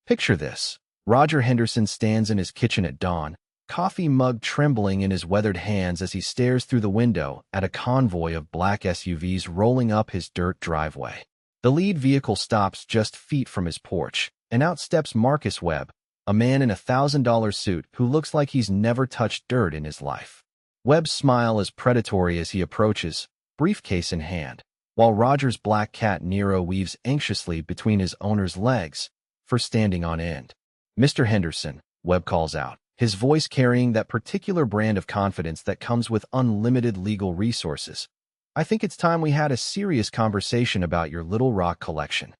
Picture this. Roger Henderson stands in his kitchen at dawn, coffee mug trembling in his weathered hands as he stares through the window at a convoy of black SUVs rolling up his dirt driveway. The lead vehicle stops just feet from his porch, and out steps Marcus Webb, a man in a $1,000 suit who looks like he's never touched dirt in his life. Webb's smile is predatory as he approaches, briefcase in hand, while Roger's black cat Nero weaves anxiously between his owner's legs for standing on end. "Mr. Henderson," Webb calls out, his voice carrying that particular brand of confidence that comes with unlimited legal resources. "I think it's time we had a serious conversation about your little rock collection."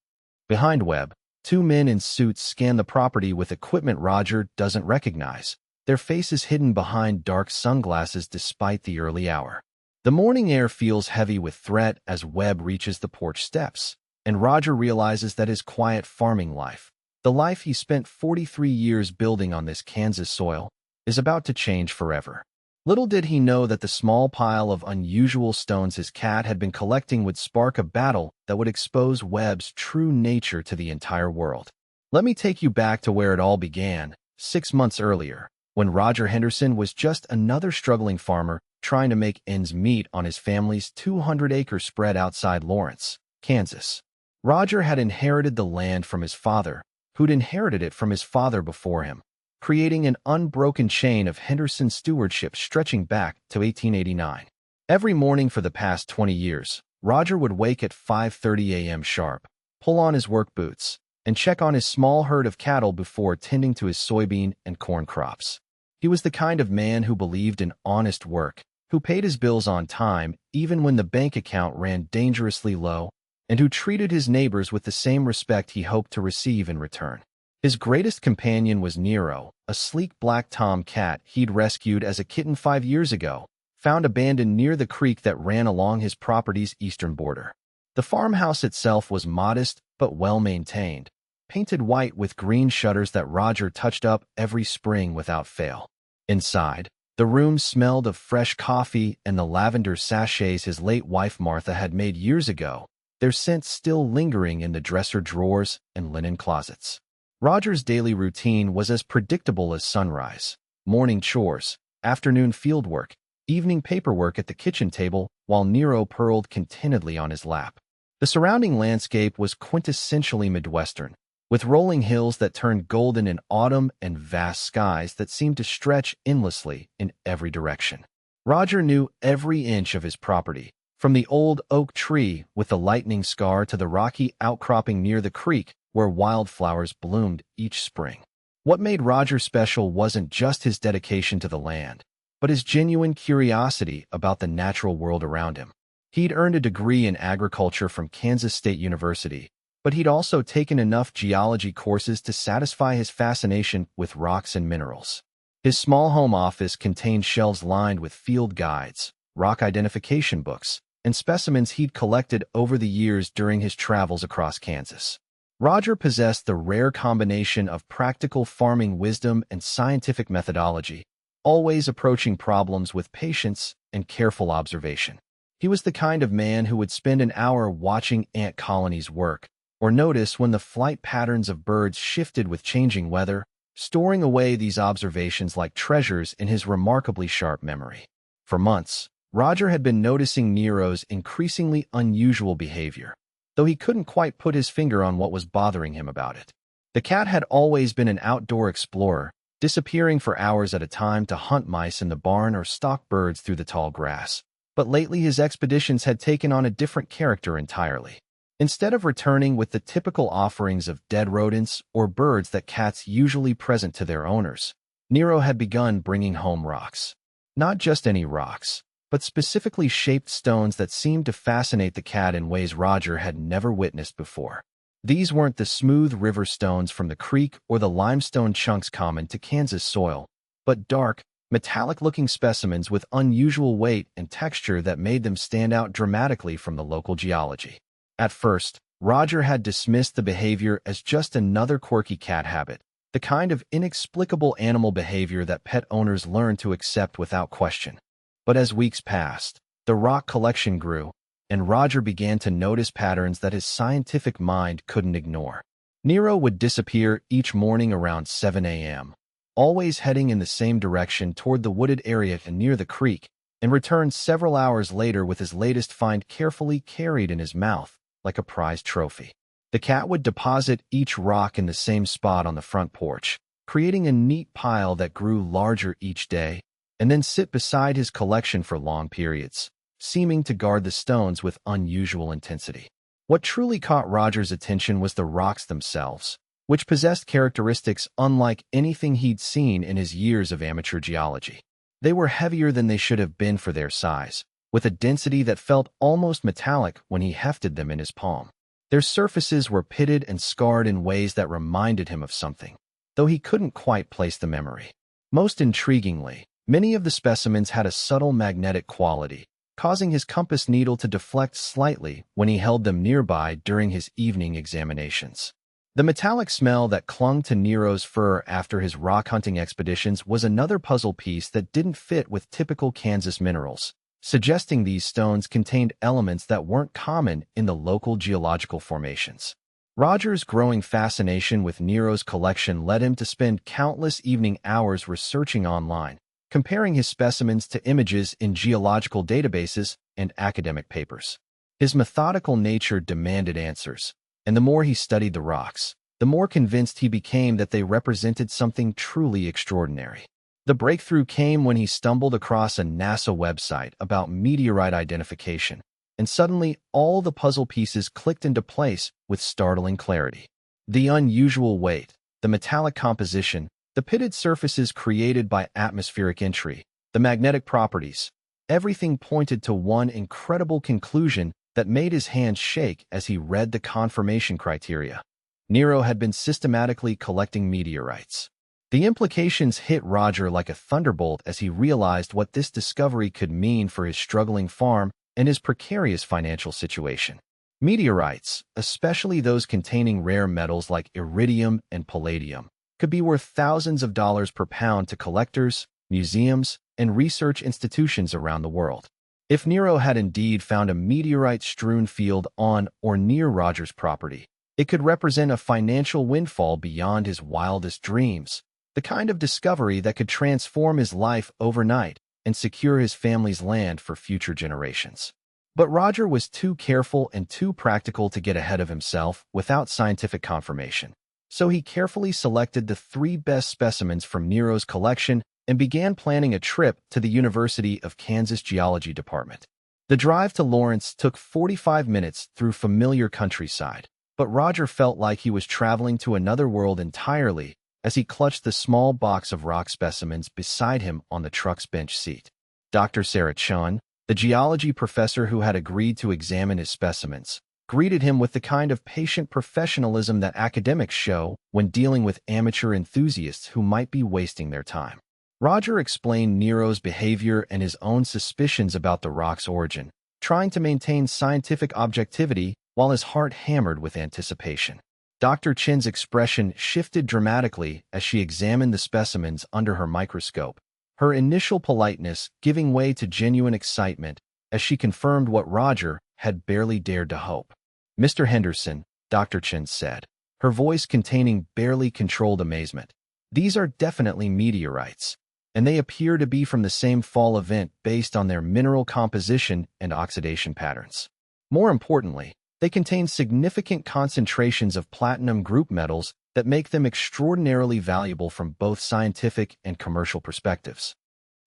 Behind Webb, two men in suits scan the property with equipment Roger doesn't recognize, their faces hidden behind dark sunglasses despite the early hour. The morning air feels heavy with threat as Webb reaches the porch steps, and Roger realizes that his quiet farming life, the life he spent 43 years building on this Kansas soil, is about to change forever. Little did he know that the small pile of unusual stones his cat had been collecting would spark a battle that would expose Webb's true nature to the entire world. Let me take you back to where it all began, 6 months earlier, when Roger Henderson was just another struggling farmer trying to make ends meet on his family's 200-acre spread outside Lawrence, Kansas. Roger had inherited the land from his father, who'd inherited it from his father before him, creating an unbroken chain of Henderson stewardship stretching back to 1889. Every morning for the past 20 years, Roger would wake at 5:30 a.m. sharp, pull on his work boots, and check on his small herd of cattle before tending to his soybean and corn crops. He was the kind of man who believed in honest work, who paid his bills on time even when the bank account ran dangerously low, and who treated his neighbors with the same respect he hoped to receive in return. His greatest companion was Nero, a sleek black tom cat he'd rescued as a kitten 5 years ago, found abandoned near the creek that ran along his property's eastern border. The farmhouse itself was modest but well-maintained, painted white with green shutters that Roger touched up every spring without fail. Inside, the room smelled of fresh coffee and the lavender sachets his late wife Martha had made years ago, their scent still lingering in the dresser drawers and linen closets. Roger's daily routine was as predictable as sunrise: morning chores, afternoon fieldwork, evening paperwork at the kitchen table, while Nero purled contentedly on his lap. The surrounding landscape was quintessentially Midwestern, with rolling hills that turned golden in autumn and vast skies that seemed to stretch endlessly in every direction. Roger knew every inch of his property, from the old oak tree with the lightning scar to the rocky outcropping near the creek where wildflowers bloomed each spring. What made Roger special wasn't just his dedication to the land, but his genuine curiosity about the natural world around him. He'd earned a degree in agriculture from Kansas State University, but he'd also taken enough geology courses to satisfy his fascination with rocks and minerals. His small home office contained shelves lined with field guides, rock identification books, and specimens he'd collected over the years during his travels across Kansas. Roger possessed the rare combination of practical farming wisdom and scientific methodology, always approaching problems with patience and careful observation. He was the kind of man who would spend an hour watching ant colonies work, or notice when the flight patterns of birds shifted with changing weather, storing away these observations like treasures in his remarkably sharp memory. For months, Roger had been noticing Nero's increasingly unusual behavior, though he couldn't quite put his finger on what was bothering him about it. The cat had always been an outdoor explorer, disappearing for hours at a time to hunt mice in the barn or stalk birds through the tall grass. But lately his expeditions had taken on a different character entirely. Instead of returning with the typical offerings of dead rodents or birds that cats usually present to their owners, Nero had begun bringing home rocks. Not just any rocks, but specifically shaped stones that seemed to fascinate the cat in ways Roger had never witnessed before. These weren't the smooth river stones from the creek or the limestone chunks common to Kansas soil, but dark, metallic-looking specimens with unusual weight and texture that made them stand out dramatically from the local geology. At first, Roger had dismissed the behavior as just another quirky cat habit, the kind of inexplicable animal behavior that pet owners learn to accept without question. But as weeks passed, the rock collection grew, and Roger began to notice patterns that his scientific mind couldn't ignore. Nero would disappear each morning around 7 a.m., always heading in the same direction toward the wooded area near the creek, and returned several hours later with his latest find carefully carried in his mouth, like a prized trophy. The cat would deposit each rock in the same spot on the front porch, creating a neat pile that grew larger each day, and then sit beside his collection for long periods, seeming to guard the stones with unusual intensity. What truly caught Roger's attention was the rocks themselves, which possessed characteristics unlike anything he'd seen in his years of amateur geology. They were heavier than they should have been for their size, with a density that felt almost metallic when he hefted them in his palm. Their surfaces were pitted and scarred in ways that reminded him of something, though he couldn't quite place the memory. Most intriguingly, many of the specimens had a subtle magnetic quality, causing his compass needle to deflect slightly when he held them nearby during his evening examinations. The metallic smell that clung to Nero's fur after his rock hunting expeditions was another puzzle piece that didn't fit with typical Kansas minerals, suggesting these stones contained elements that weren't common in the local geological formations. Roger's growing fascination with Nero's collection led him to spend countless evening hours researching online, comparing his specimens to images in geological databases and academic papers. His methodical nature demanded answers, and the more he studied the rocks, the more convinced he became that they represented something truly extraordinary. The breakthrough came when he stumbled across a NASA website about meteorite identification, and suddenly all the puzzle pieces clicked into place with startling clarity. The unusual weight, the metallic composition, the pitted surfaces created by atmospheric entry, the magnetic properties, everything pointed to one incredible conclusion that made his hands shake as he read the confirmation criteria. Nero had been systematically collecting meteorites. The implications hit Roger like a thunderbolt as he realized what this discovery could mean for his struggling farm and his precarious financial situation. Meteorites, especially those containing rare metals like iridium and palladium, could be worth thousands of dollars per pound to collectors, museums, and research institutions around the world. If Nero had indeed found a meteorite-strewn field on or near Roger's property, it could represent a financial windfall beyond his wildest dreams, the kind of discovery that could transform his life overnight and secure his family's land for future generations. But Roger was too careful and too practical to get ahead of himself without scientific confirmation. So he carefully selected the 3 best specimens from Nero's collection and began planning a trip to the University of Kansas Geology Department. The drive to Lawrence took 45 minutes through familiar countryside, but Roger felt like he was traveling to another world entirely as he clutched the small box of rock specimens beside him on the truck's bench seat. Dr. Sarah Chun, the geology professor who had agreed to examine his specimens, greeted him with the kind of patient professionalism that academics show when dealing with amateur enthusiasts who might be wasting their time. Roger explained Nero's behavior and his own suspicions about the rock's origin, trying to maintain scientific objectivity while his heart hammered with anticipation. Dr. Chin's expression shifted dramatically as she examined the specimens under her microscope, her initial politeness giving way to genuine excitement as she confirmed what Roger had barely dared to hope. "Mr. Henderson," Dr. Chin said, her voice containing barely controlled amazement, "these are definitely meteorites, and they appear to be from the same fall event based on their mineral composition and oxidation patterns. More importantly, they contain significant concentrations of platinum group metals that make them extraordinarily valuable from both scientific and commercial perspectives."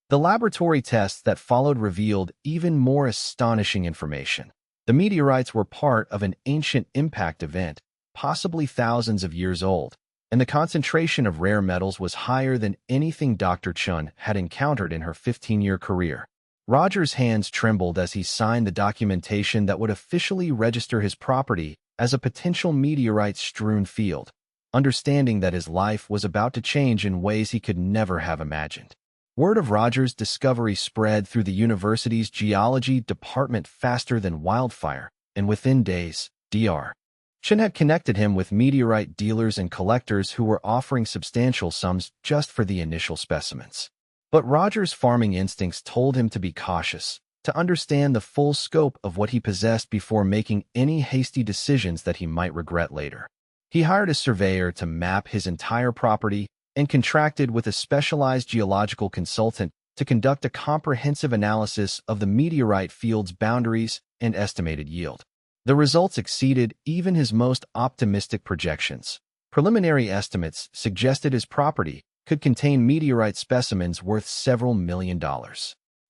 The laboratory tests that followed revealed even more astonishing information. The meteorites were part of an ancient impact event, possibly thousands of years old, and the concentration of rare metals was higher than anything Dr. Chun had encountered in her 15-year career. Roger's hands trembled as he signed the documentation that would officially register his property as a potential meteorite-strewn field, understanding that his life was about to change in ways he could never have imagined. Word of Roger's discovery spread through the university's geology department faster than wildfire, and within days, Dr. Chin had connected him with meteorite dealers and collectors who were offering substantial sums just for the initial specimens. But Roger's farming instincts told him to be cautious, to understand the full scope of what he possessed before making any hasty decisions that he might regret later. He hired a surveyor to map his entire property and contracted with a specialized geological consultant to conduct a comprehensive analysis of the meteorite field's boundaries and estimated yield. The results exceeded even his most optimistic projections. Preliminary estimates suggested his property could contain meteorite specimens worth several $1 million.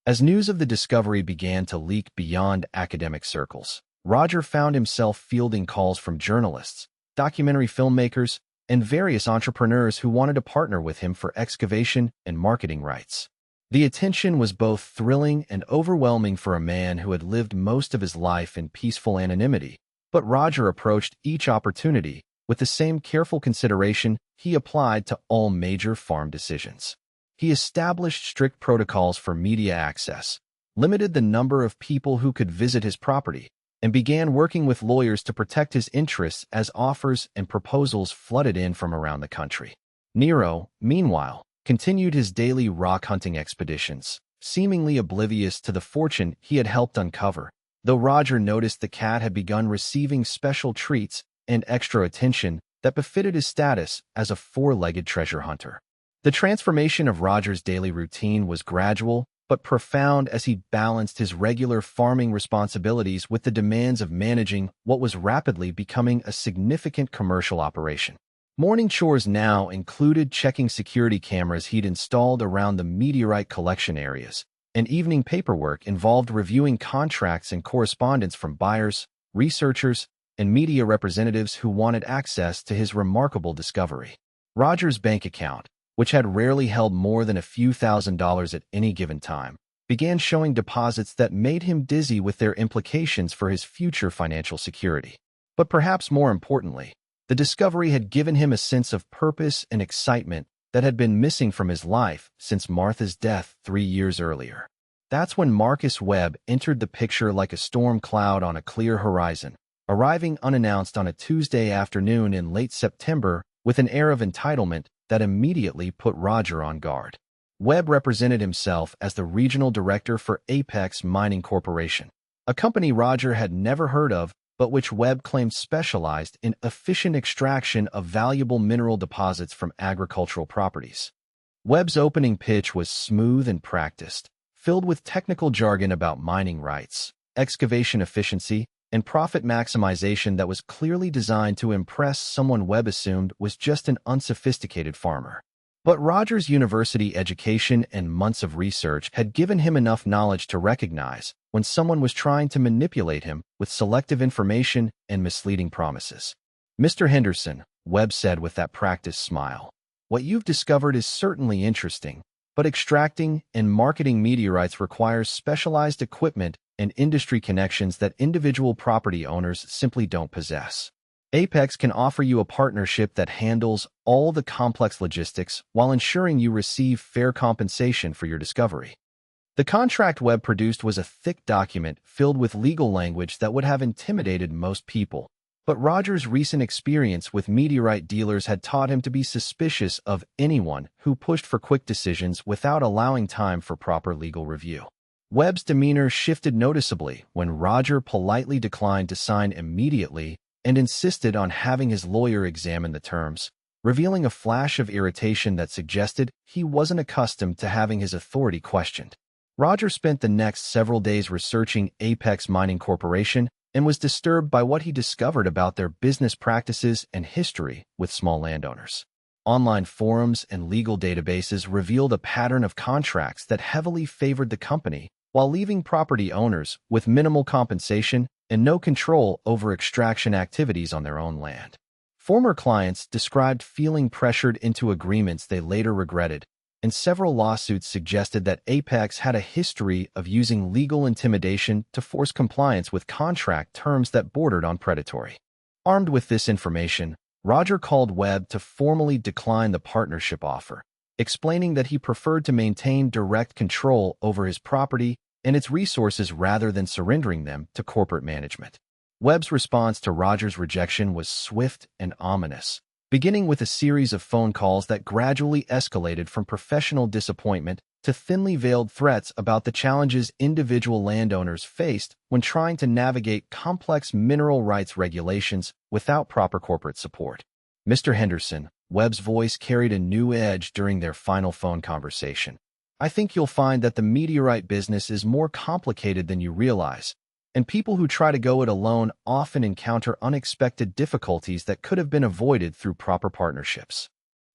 As news of the discovery began to leak beyond academic circles, Roger found himself fielding calls from journalists, documentary filmmakers, and various entrepreneurs who wanted to partner with him for excavation and marketing rights. The attention was both thrilling and overwhelming for a man who had lived most of his life in peaceful anonymity, but Roger approached each opportunity with the same careful consideration he applied to all major farm decisions. He established strict protocols for media access, limited the number of people who could visit his property, and began working with lawyers to protect his interests as offers and proposals flooded in from around the country. Nero, meanwhile, continued his daily rock-hunting expeditions, seemingly oblivious to the fortune he had helped uncover, though Roger noticed the cat had begun receiving special treats and extra attention that befitted his status as a four-legged treasure hunter. The transformation of Roger's daily routine was gradual but profound as he balanced his regular farming responsibilities with the demands of managing what was rapidly becoming a significant commercial operation. Morning chores now included checking security cameras he'd installed around the meteorite collection areas, and evening paperwork involved reviewing contracts and correspondence from buyers, researchers, and media representatives who wanted access to his remarkable discovery. Roger's bank account, which had rarely held more than a few $1,000s at any given time, began showing deposits that made him dizzy with their implications for his future financial security. But perhaps more importantly, the discovery had given him a sense of purpose and excitement that had been missing from his life since Martha's death 3 years earlier. That's when Marcus Webb entered the picture like a storm cloud on a clear horizon, arriving unannounced on a Tuesday afternoon in late September with an air of entitlement that immediately put Roger on guard. Webb represented himself as the regional director for Apex Mining Corporation, a company Roger had never heard of, but which Webb claimed specialized in efficient extraction of valuable mineral deposits from agricultural properties. Webb's opening pitch was smooth and practiced, filled with technical jargon about mining rights, excavation efficiency, and profit maximization that was clearly designed to impress someone Webb assumed was just an unsophisticated farmer. But Roger's university education and months of research had given him enough knowledge to recognize when someone was trying to manipulate him with selective information and misleading promises. "Mr. Henderson," Webb said with that practiced smile, "what you've discovered is certainly interesting, but extracting and marketing meteorites requires specialized equipment and industry connections that individual property owners simply don't possess. Apex can offer you a partnership that handles all the complex logistics while ensuring you receive fair compensation for your discovery." The contract Webb produced was a thick document filled with legal language that would have intimidated most people, but Roger's recent experience with meteorite dealers had taught him to be suspicious of anyone who pushed for quick decisions without allowing time for proper legal review. Webb's demeanor shifted noticeably when Roger politely declined to sign immediately and insisted on having his lawyer examine the terms, revealing a flash of irritation that suggested he wasn't accustomed to having his authority questioned. Roger spent the next several days researching Apex Mining Corporation and was disturbed by what he discovered about their business practices and history with small landowners. Online forums and legal databases revealed a pattern of contracts that heavily favored the company while leaving property owners with minimal compensation and no control over extraction activities on their own land. Former clients described feeling pressured into agreements they later regretted, and several lawsuits suggested that Apex had a history of using legal intimidation to force compliance with contract terms that bordered on predatory. Armed with this information, Roger called Webb to formally decline the partnership offer, explaining that he preferred to maintain direct control over his property and its resources rather than surrendering them to corporate management. Webb's response to Roger's rejection was swift and ominous, beginning with a series of phone calls that gradually escalated from professional disappointment to thinly veiled threats about the challenges individual landowners faced when trying to navigate complex mineral rights regulations without proper corporate support. Mr. Henderson, Webb's voice carried a new edge during their final phone conversation. I think you'll find that the meteorite business is more complicated than you realize, and people who try to go it alone often encounter unexpected difficulties that could have been avoided through proper partnerships.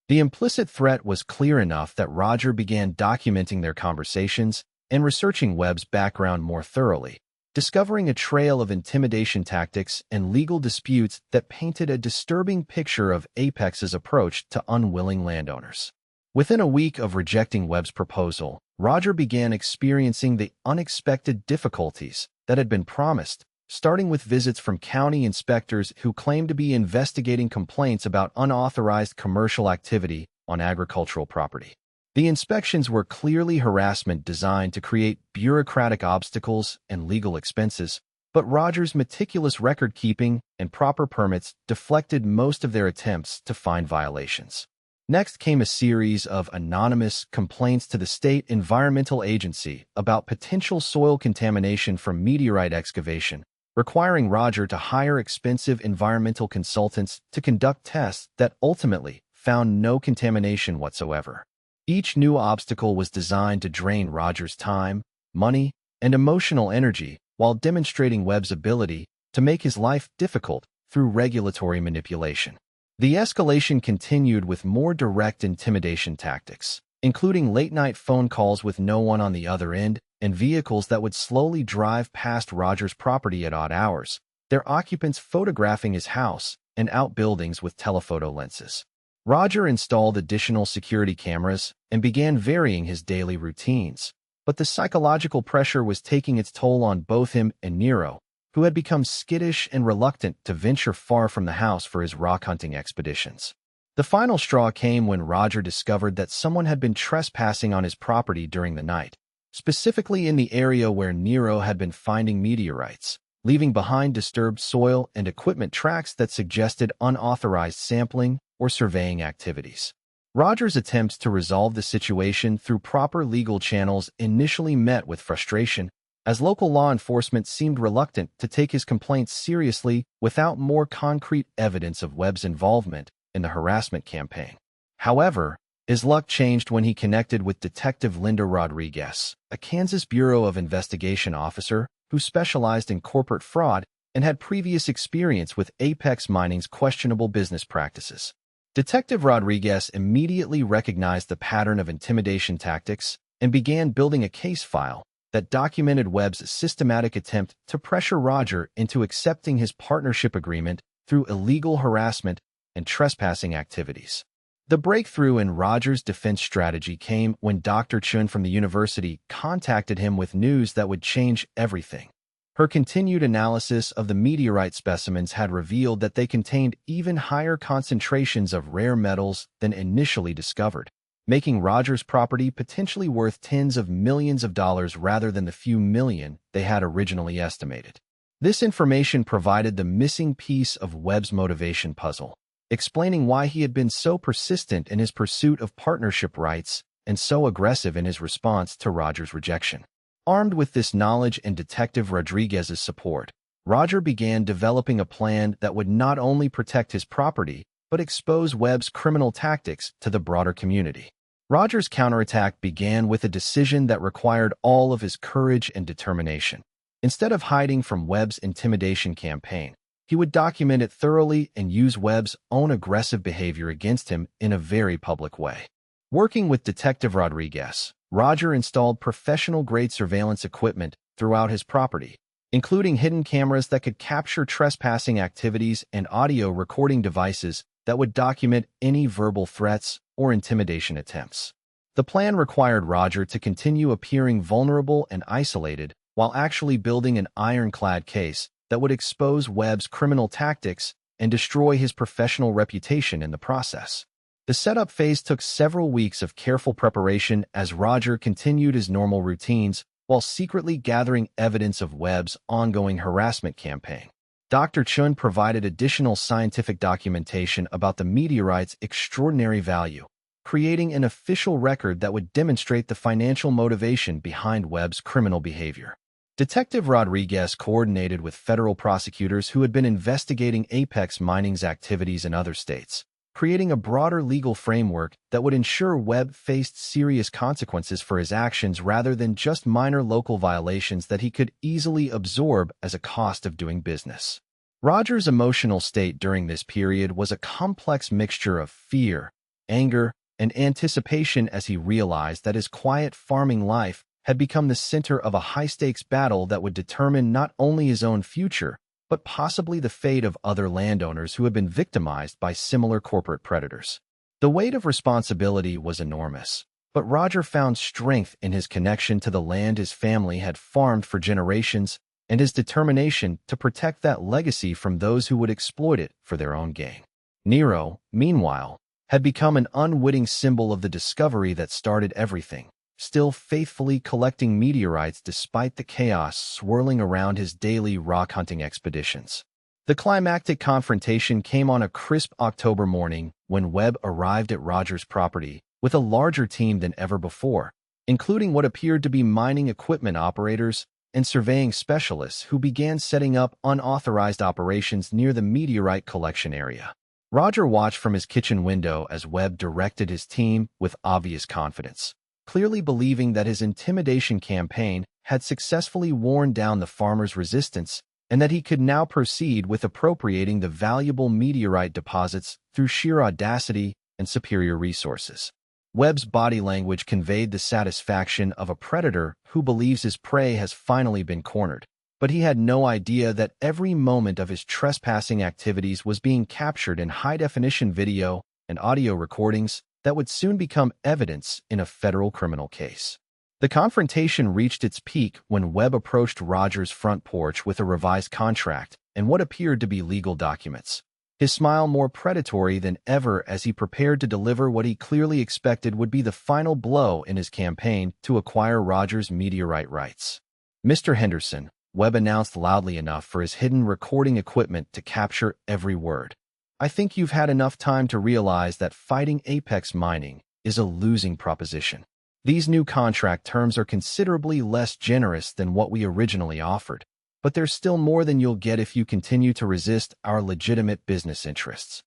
The implicit threat was clear enough that Roger began documenting their conversations and researching Webb's background more thoroughly, discovering a trail of intimidation tactics and legal disputes that painted a disturbing picture of Apex's approach to unwilling landowners. Within a week of rejecting Webb's proposal, Roger began experiencing the unexpected difficulties that had been promised, starting with visits from county inspectors who claimed to be investigating complaints about unauthorized commercial activity on agricultural property. The inspections were clearly harassment designed to create bureaucratic obstacles and legal expenses, but Roger's meticulous record-keeping and proper permits deflected most of their attempts to find violations. Next came a series of anonymous complaints to the state environmental agency about potential soil contamination from meteorite excavation, requiring Roger to hire expensive environmental consultants to conduct tests that ultimately found no contamination whatsoever. Each new obstacle was designed to drain Roger's time, money, and emotional energy while demonstrating Webb's ability to make his life difficult through regulatory manipulation. The escalation continued with more direct intimidation tactics, including late-night phone calls with no one on the other end and vehicles that would slowly drive past Roger's property at odd hours, their occupants photographing his house and outbuildings with telephoto lenses. Roger installed additional security cameras and began varying his daily routines, but the psychological pressure was taking its toll on both him and Nero, who had become skittish and reluctant to venture far from the house for his rock hunting expeditions. The final straw came when Roger discovered that someone had been trespassing on his property during the night, specifically in the area where Nero had been finding meteorites, leaving behind disturbed soil and equipment tracks that suggested unauthorized sampling or surveying activities. Roger's attempts to resolve the situation through proper legal channels initially met with frustration, as local law enforcement seemed reluctant to take his complaints seriously without more concrete evidence of Webb's involvement in the harassment campaign. However, his luck changed when he connected with Detective Linda Rodriguez, a Kansas Bureau of Investigation officer who specialized in corporate fraud and had previous experience with Apex Mining's questionable business practices. Detective Rodriguez immediately recognized the pattern of intimidation tactics and began building a case file that documented Webb's systematic attempt to pressure Roger into accepting his partnership agreement through illegal harassment and trespassing activities. The breakthrough in Roger's defense strategy came when Dr. Chun from the university contacted him with news that would change everything. Her continued analysis of the meteorite specimens had revealed that they contained even higher concentrations of rare metals than initially discovered, making Roger's property potentially worth tens of millions of dollars rather than the few million they had originally estimated. This information provided the missing piece of Webb's motivation puzzle, explaining why he had been so persistent in his pursuit of partnership rights and so aggressive in his response to Roger's rejection. Armed with this knowledge and Detective Rodriguez's support, Roger began developing a plan that would not only protect his property, but expose Webb's criminal tactics to the broader community. Roger's counterattack began with a decision that required all of his courage and determination. Instead of hiding from Webb's intimidation campaign, he would document it thoroughly and use Webb's own aggressive behavior against him in a very public way. Working with Detective Rodriguez, Roger installed professional-grade surveillance equipment throughout his property, including hidden cameras that could capture trespassing activities and audio recording devices that would document any verbal threats or intimidation attempts. The plan required Roger to continue appearing vulnerable and isolated while actually building an ironclad case that would expose Webb's criminal tactics and destroy his professional reputation in the process. The setup phase took several weeks of careful preparation as Roger continued his normal routines while secretly gathering evidence of Webb's ongoing harassment campaign. Dr. Chun provided additional scientific documentation about the meteorite's extraordinary value, creating an official record that would demonstrate the financial motivation behind Webb's criminal behavior. Detective Rodriguez coordinated with federal prosecutors who had been investigating Apex Mining's activities in other states, creating a broader legal framework that would ensure Webb faced serious consequences for his actions rather than just minor local violations that he could easily absorb as a cost of doing business. Roger's emotional state during this period was a complex mixture of fear, anger, and anticipation as he realized that his quiet farming life had become the center of a high-stakes battle that would determine not only his own future, but possibly the fate of other landowners who had been victimized by similar corporate predators. The weight of responsibility was enormous, but Roger found strength in his connection to the land his family had farmed for generations and his determination to protect that legacy from those who would exploit it for their own gain. Nero, meanwhile, had become an unwitting symbol of the discovery that started everything, still faithfully collecting meteorites despite the chaos swirling around his daily rock-hunting expeditions. The climactic confrontation came on a crisp October morning when Webb arrived at Roger's property with a larger team than ever before, including what appeared to be mining equipment operators and surveying specialists who began setting up unauthorized operations near the meteorite collection area. Roger watched from his kitchen window as Webb directed his team with obvious confidence, clearly believing that his intimidation campaign had successfully worn down the farmers' resistance and that he could now proceed with appropriating the valuable meteorite deposits through sheer audacity and superior resources. Webb's body language conveyed the satisfaction of a predator who believes his prey has finally been cornered, but he had no idea that every moment of his trespassing activities was being captured in high-definition video and audio recordings that would soon become evidence in a federal criminal case. The confrontation reached its peak when Webb approached Roger's front porch with a revised contract and what appeared to be legal documents, his smile more predatory than ever as he prepared to deliver what he clearly expected would be the final blow in his campaign to acquire Roger's meteorite rights. "Mr. Henderson," Webb announced loudly enough for his hidden recording equipment to capture every word, "I think you've had enough time to realize that fighting Apex Mining is a losing proposition. These new contract terms are considerably less generous than what we originally offered, but there's still more than you'll get if you continue to resist our legitimate business interests."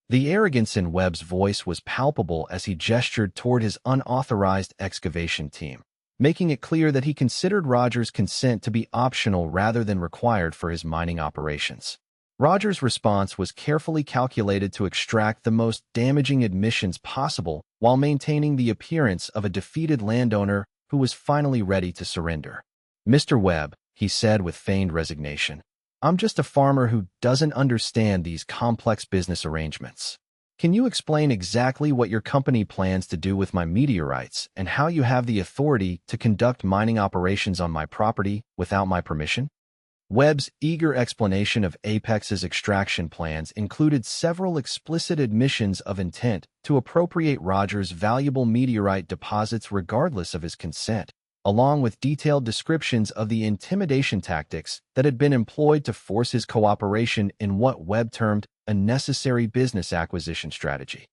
The arrogance in Webb's voice was palpable as he gestured toward his unauthorized excavation team, making it clear that he considered Roger's consent to be optional rather than required for his mining operations. Roger's response was carefully calculated to extract the most damaging admissions possible while maintaining the appearance of a defeated landowner who was finally ready to surrender. "Mr. Webb," he said with feigned resignation, "I'm just a farmer who doesn't understand these complex business arrangements. Can you explain exactly what your company plans to do with my meteorites and how you have the authority to conduct mining operations on my property without my permission?" Webb's eager explanation of Apex's extraction plans included several explicit admissions of intent to appropriate Roger's valuable meteorite deposits regardless of his consent, along with detailed descriptions of the intimidation tactics that had been employed to force his cooperation in what Webb termed a necessary business acquisition strategy.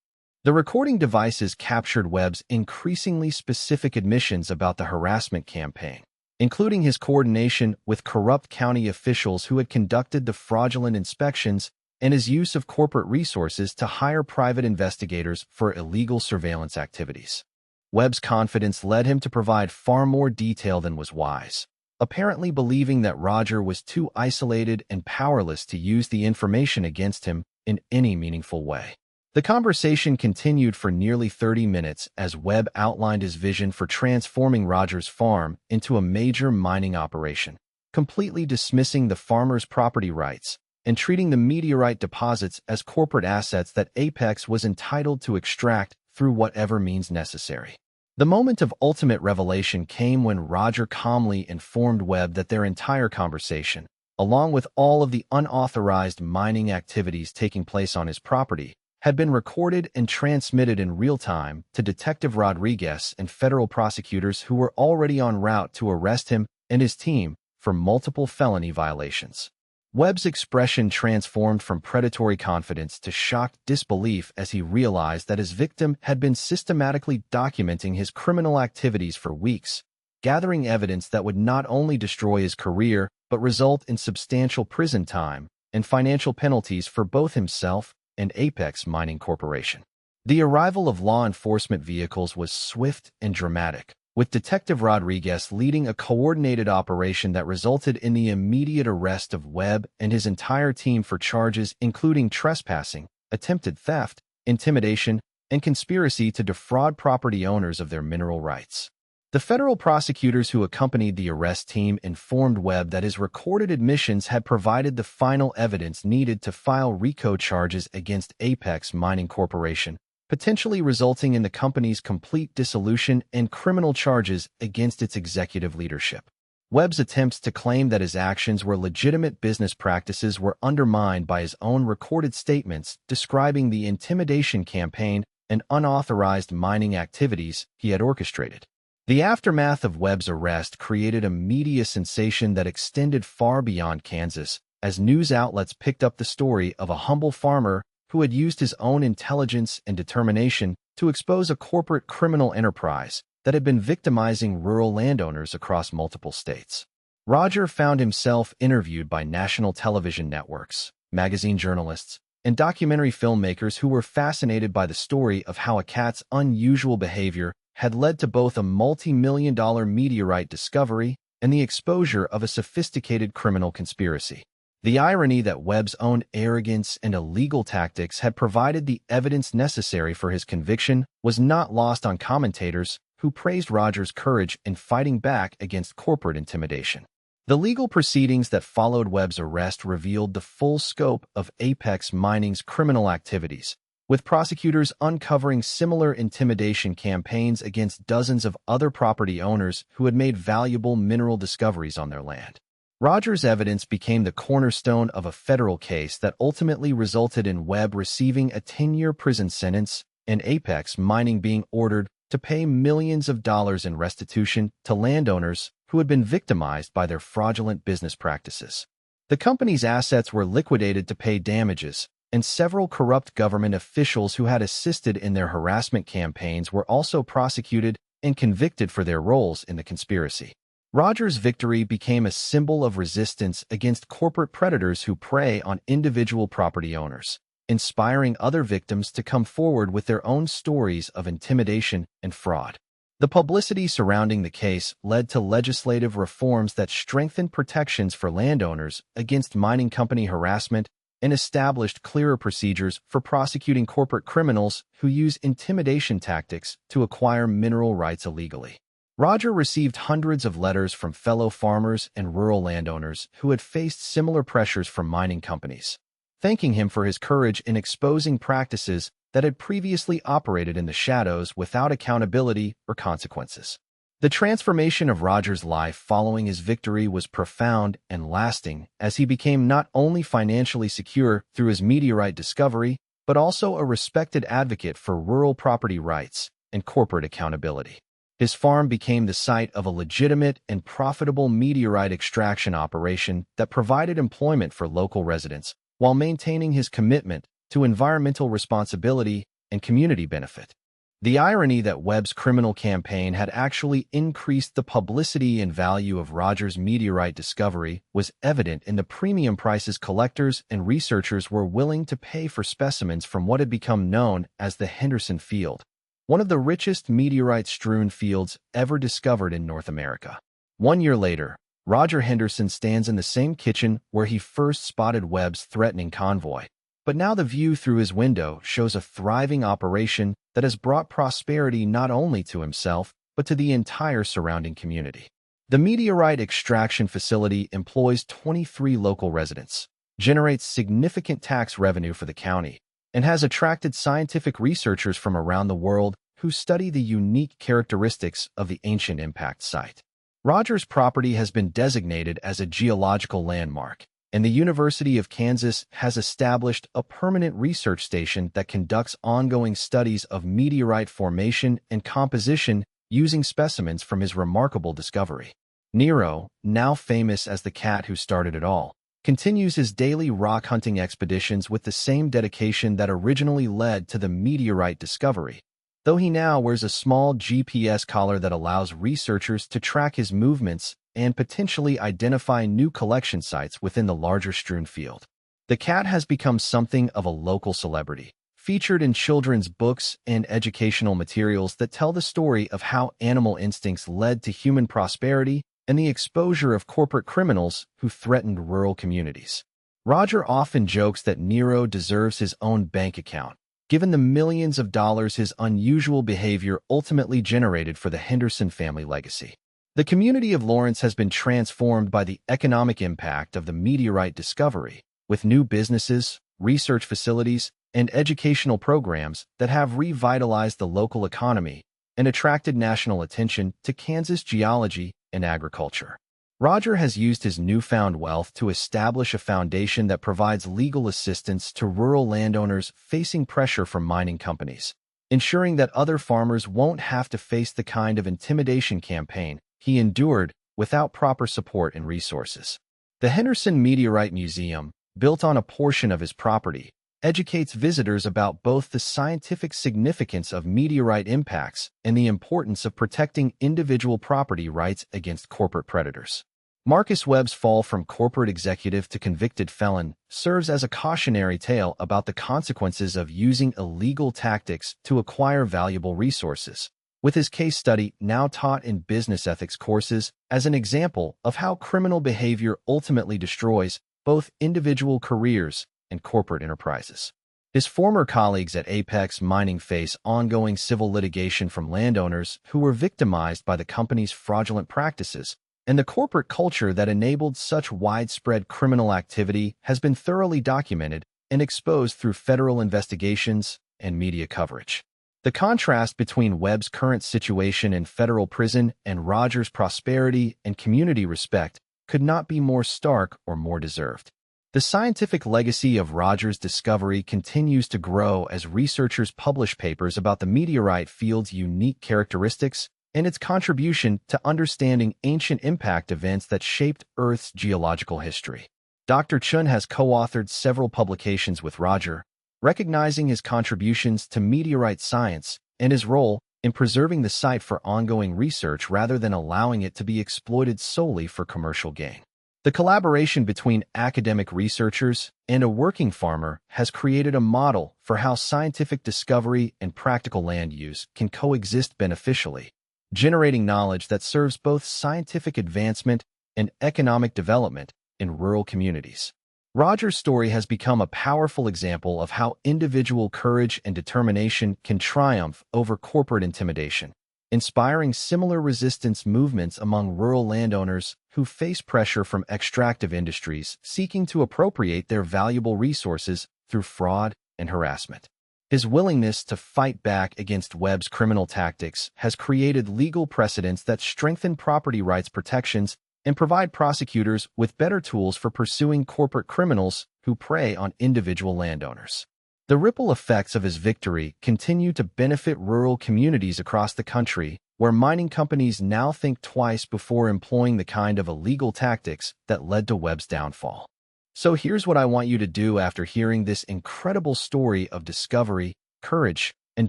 The recording devices captured Webb's increasingly specific admissions about the harassment campaign, including his coordination with corrupt county officials who had conducted the fraudulent inspections and his use of corporate resources to hire private investigators for illegal surveillance activities. Webb's confidence led him to provide far more detail than was wise, apparently believing that Roger was too isolated and powerless to use the information against him in any meaningful way. The conversation continued for nearly 30 minutes as Webb outlined his vision for transforming Roger's farm into a major mining operation, completely dismissing the farmer's property rights and treating the meteorite deposits as corporate assets that Apex was entitled to extract through whatever means necessary. The moment of ultimate revelation came when Roger calmly informed Webb that their entire conversation, along with all of the unauthorized mining activities taking place on his property, had been recorded and transmitted in real time to Detective Rodriguez and federal prosecutors who were already en route to arrest him and his team for multiple felony violations. Webb's expression transformed from predatory confidence to shocked disbelief as he realized that his victim had been systematically documenting his criminal activities for weeks, gathering evidence that would not only destroy his career but result in substantial prison time and financial penalties for both himself and Apex Mining Corporation. The arrival of law enforcement vehicles was swift and dramatic, with Detective Rodriguez leading a coordinated operation that resulted in the immediate arrest of Webb and his entire team for charges including trespassing, attempted theft, intimidation, and conspiracy to defraud property owners of their mineral rights. The federal prosecutors who accompanied the arrest team informed Webb that his recorded admissions had provided the final evidence needed to file RICO charges against Apex Mining Corporation, potentially resulting in the company's complete dissolution and criminal charges against its executive leadership. Webb's attempts to claim that his actions were legitimate business practices were undermined by his own recorded statements describing the intimidation campaign and unauthorized mining activities he had orchestrated. The aftermath of Webb's arrest created a media sensation that extended far beyond Kansas, as news outlets picked up the story of a humble farmer who had used his own intelligence and determination to expose a corporate criminal enterprise that had been victimizing rural landowners across multiple states. Roger found himself interviewed by national television networks, magazine journalists, and documentary filmmakers who were fascinated by the story of how a cat's unusual behavior had led to both a multi-million-dollar meteorite discovery and the exposure of a sophisticated criminal conspiracy. The irony that Webb's own arrogance and illegal tactics had provided the evidence necessary for his conviction was not lost on commentators who praised Roger's courage in fighting back against corporate intimidation. The legal proceedings that followed Webb's arrest revealed the full scope of Apex Mining's criminal activities, with prosecutors uncovering similar intimidation campaigns against dozens of other property owners who had made valuable mineral discoveries on their land. Roger's evidence became the cornerstone of a federal case that ultimately resulted in Webb receiving a 10-year prison sentence and Apex Mining being ordered to pay millions of dollars in restitution to landowners who had been victimized by their fraudulent business practices. The company's assets were liquidated to pay damages, and several corrupt government officials who had assisted in their harassment campaigns were also prosecuted and convicted for their roles in the conspiracy. Roger's victory became a symbol of resistance against corporate predators who prey on individual property owners, inspiring other victims to come forward with their own stories of intimidation and fraud. The publicity surrounding the case led to legislative reforms that strengthened protections for landowners against mining company harassment and established clearer procedures for prosecuting corporate criminals who use intimidation tactics to acquire mineral rights illegally. Roger received hundreds of letters from fellow farmers and rural landowners who had faced similar pressures from mining companies, thanking him for his courage in exposing practices that had previously operated in the shadows without accountability or consequences. The transformation of Roger's life following his victory was profound and lasting, as he became not only financially secure through his meteorite discovery, but also a respected advocate for rural property rights and corporate accountability. His farm became the site of a legitimate and profitable meteorite extraction operation that provided employment for local residents, while maintaining his commitment to environmental responsibility and community benefit. The irony that Webb's criminal campaign had actually increased the publicity and value of Roger's meteorite discovery was evident in the premium prices collectors and researchers were willing to pay for specimens from what had become known as the Henderson Field, one of the richest meteorite-strewn fields ever discovered in North America. 1 year later, Roger Henderson stands in the same kitchen where he first spotted Webb's threatening convoy. But now the view through his window shows a thriving operation that has brought prosperity not only to himself, but to the entire surrounding community. The meteorite extraction facility employs 23 local residents, generates significant tax revenue for the county, and has attracted scientific researchers from around the world who study the unique characteristics of the ancient impact site. Roger's property has been designated as a geological landmark, and the University of Kansas has established a permanent research station that conducts ongoing studies of meteorite formation and composition using specimens from his remarkable discovery. Nero, now famous as the cat who started it all, continues his daily rock hunting expeditions with the same dedication that originally led to the meteorite discovery, though he now wears a small GPS collar that allows researchers to track his movements and potentially identify new collection sites within the larger strewn field. The cat has become something of a local celebrity, featured in children's books and educational materials that tell the story of how animal instincts led to human prosperity and the exposure of corporate criminals who threatened rural communities. Roger often jokes that Nero deserves his own bank account, given the millions of dollars his unusual behavior ultimately generated for the Henderson family legacy. The community of Lawrence has been transformed by the economic impact of the meteorite discovery, with new businesses, research facilities, and educational programs that have revitalized the local economy and attracted national attention to Kansas geology and agriculture. Roger has used his newfound wealth to establish a foundation that provides legal assistance to rural landowners facing pressure from mining companies, ensuring that other farmers won't have to face the kind of intimidation campaign he endured without proper support and resources. The Henderson Meteorite Museum, built on a portion of his property, educates visitors about both the scientific significance of meteorite impacts and the importance of protecting individual property rights against corporate predators. Marcus Webb's fall from corporate executive to convicted felon serves as a cautionary tale about the consequences of using illegal tactics to acquire valuable resources, with his case study now taught in business ethics courses as an example of how criminal behavior ultimately destroys both individual careers and corporate enterprises. His former colleagues at Apex Mining face ongoing civil litigation from landowners who were victimized by the company's fraudulent practices, and the corporate culture that enabled such widespread criminal activity has been thoroughly documented and exposed through federal investigations and media coverage. The contrast between Webb's current situation in federal prison and Roger's prosperity and community respect could not be more stark or more deserved. The scientific legacy of Roger's discovery continues to grow as researchers publish papers about the meteorite field's unique characteristics and its contribution to understanding ancient impact events that shaped Earth's geological history. Dr. Chun has co-authored several publications with Roger, recognizing his contributions to meteorite science and his role in preserving the site for ongoing research rather than allowing it to be exploited solely for commercial gain. The collaboration between academic researchers and a working farmer has created a model for how scientific discovery and practical land use can coexist beneficially, generating knowledge that serves both scientific advancement and economic development in rural communities. Roger's story has become a powerful example of how individual courage and determination can triumph over corporate intimidation, inspiring similar resistance movements among rural landowners who face pressure from extractive industries seeking to appropriate their valuable resources through fraud and harassment. His willingness to fight back against Webb's criminal tactics has created legal precedents that strengthen property rights protections and provide prosecutors with better tools for pursuing corporate criminals who prey on individual landowners. The ripple effects of his victory continue to benefit rural communities across the country, where mining companies now think twice before employing the kind of illegal tactics that led to Webb's downfall. So here's what I want you to do after hearing this incredible story of discovery, courage, and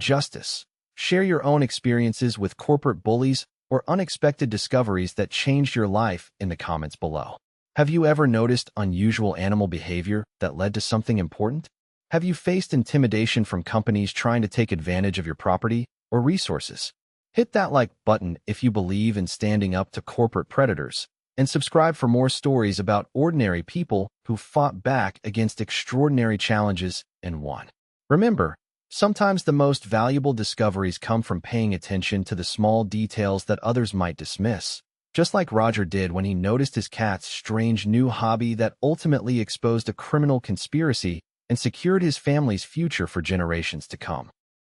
justice. Share your own experiences with corporate bullies or unexpected discoveries that changed your life in the comments below. Have you ever noticed unusual animal behavior that led to something important? Have you faced intimidation from companies trying to take advantage of your property or resources? Hit that like button if you believe in standing up to corporate predators, and subscribe for more stories about ordinary people who fought back against extraordinary challenges and won. Remember, sometimes the most valuable discoveries come from paying attention to the small details that others might dismiss, just like Roger did when he noticed his cat's strange new hobby that ultimately exposed a criminal conspiracy and secured his family's future for generations to come.